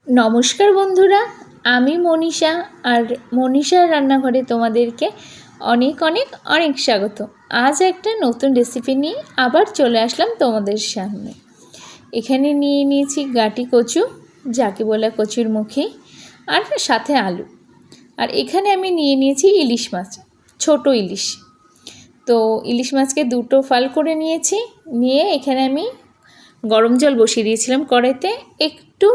নমস্কার বন্ধুরা, আমি মনীষা। আর মনীষার রান্নাঘরে তোমাদেরকে অনেক অনেক অনেক স্বাগত। আজ একটা নতুন রেসিপি নিয়ে আবার চলে আসলাম তোমাদের সামনে। এখানে নিয়ে নিয়েছি গাটি কচু, যাকে বলে কচুর মুখী, আর সাথে আলু। আর এখানে আমি নিয়ে নিয়েছি ইলিশ মাছ, ছোট ইলিশ। তো ইলিশ মাছকে দুটো ফাল করে নিয়েছি। নিয়ে এখানে আমি গরম জল বসিয়ে দিয়েছিলাম কড়াইতে। একটু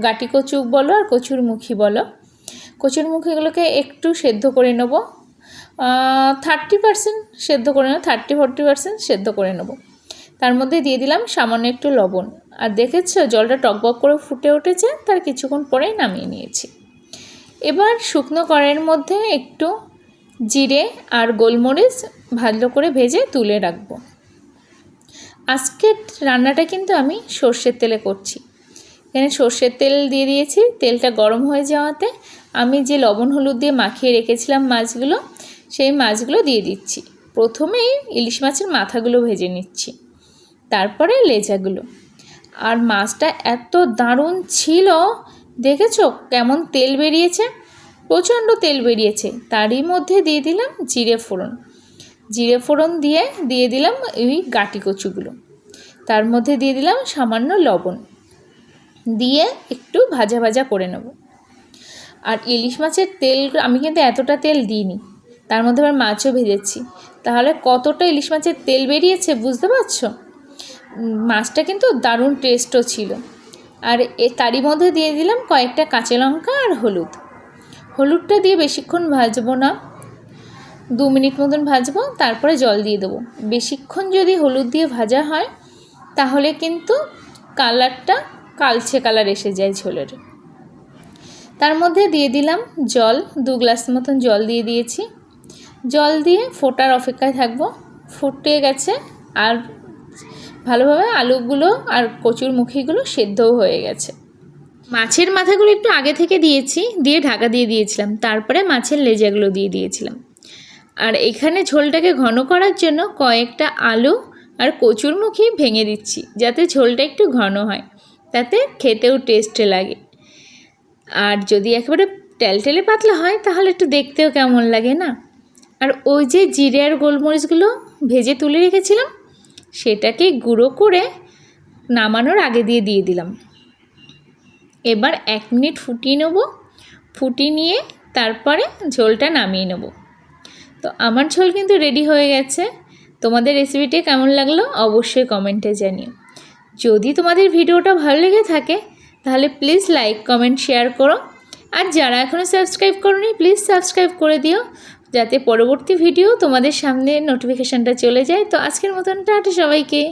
গাটি কচু বলো আর কচুর মুখী বলো, কচুর মুখীগুলোকে একটু সেদ্ধ করে নেব। 30% সেদ্ধ করে নেব, 30-40% সেদ্ধ করে নেব। তার মধ্যে দিয়ে দিলাম সামান্য একটু লবণ। আর দেখেছো জলটা টকবক করে ফুটে উঠেছে, তার কিছুক্ষণ পরেই নামিয়ে নিয়েছি। এবার শুকনো কড়াইয়ের মধ্যে একটু জিরে আর গোলমরিচ ভালো করে ভেজে তুলে রাখবো। আজকের রান্নাটা কিন্তু আমি সর্ষের তেলে করছি। এখানে সর্ষের তেল দিয়ে দিয়েছি। তেলটা গরম হয়ে যাওয়াতে আমি যে লবণ হলুদ দিয়ে মাখিয়ে রেখেছিলাম মাছগুলো, সেই মাছগুলো দিয়ে দিচ্ছি। প্রথমেই ইলিশ মাছের মাথাগুলো ভেজে নিচ্ছি, তারপরে লেজাগুলো। আর মাছটা এত দারুণ ছিল, দেখেছো কেমন তেল বেরিয়েছে, প্রচণ্ড তেল বেরিয়েছে। তারই মধ্যে দিয়ে দিলাম জিরে ফোড়ন। জিরে ফোড়ন দিয়ে দিলাম এই গাটি কচুগুলো। তার মধ্যে দিয়ে দিলাম সামান্য লবণ, দিয়ে একটু ভাজা ভাজা করে নেব। আর ইলিশ মাছের তেল আমি কিন্তু এতটা তেল দিইনি, তার মধ্যে আবার মাছও ভেজেছি। তাহলে কতটা ইলিশ মাছের তেল বেরিয়েছে বুঝতে পারছো। মাছটা কিন্তু দারুণ টেস্টও ছিল। আর তারই মধ্যে দিয়ে দিলাম কয়েকটা কাঁচা লঙ্কা আর হলুদ। হলুদটা দিয়ে বেশিক্ষণ ভাজবো না, 2 মিনিট মতন ভাজবো, তারপরে জল দিয়ে দেবো। বেশিক্ষণ যদি হলুদ দিয়ে ভাজা হয় তাহলে কিন্তু কালারটা কালচে কালার এসে যায় ঝোলের। তার মধ্যে দিয়ে দিলাম জল, 2 গ্লাস মতন জল দিয়ে দিয়েছি। জল দিয়ে ফোটার অপেক্ষায় থাকবো। ফুটে গেছে আর ভালোভাবে আলুগুলো আর কচুর মুখীগুলো সেদ্ধও হয়ে গেছে। মাছের মাথাগুলো একটু আগে থেকে দিয়েছি, দিয়ে ঢাকা দিয়ে দিয়েছিলাম। তারপরে মাছের লেজাগুলো দিয়ে দিয়েছিলাম। আর এখানে ঝোলটাকে ঘন করার জন্য কয়েকটা আলু আর কচুর মুখী ভেঙে দিচ্ছি, যাতে ঝোলটা একটু ঘন হয়, তাতে খেতেও টেস্ট লাগে। আর যদি একেবারে টেলটেলে পাতলা হয় তাহলে একটু দেখতেও কেমন লাগে না। আর ওই যে জিরে আর গোলমরিচগুলো ভেজে তুলে রেখেছিলাম, সেটাকে গুঁড়ো করে নামানোর আগে দিয়ে দিলাম। এবার 1 মিনিট ফুটিয়ে নেব। ফুটিয়ে নিয়ে তারপরে ঝোলটা নামিয়ে নেব। তো আমার ঝোল কিন্তু রেডি হয়ে গেছে। তোমাদের রেসিপিটি কেমন লাগলো অবশ্যই কমেন্টে জানিও। যদি তোমাদের ভিডিওটা ভালো লেগে থাকে তাহলে প্লিজ লাইক, কমেন্ট, শেয়ার করো। আর যারা এখনও সাবস্ক্রাইব করোনি প্লিজ সাবস্ক্রাইব করে দিও, যাতে পরবর্তী ভিডিও তোমাদের সামনে নোটিফিকেশানটা চলে যায়। তো আজকের মতন টাটা সবাইকে।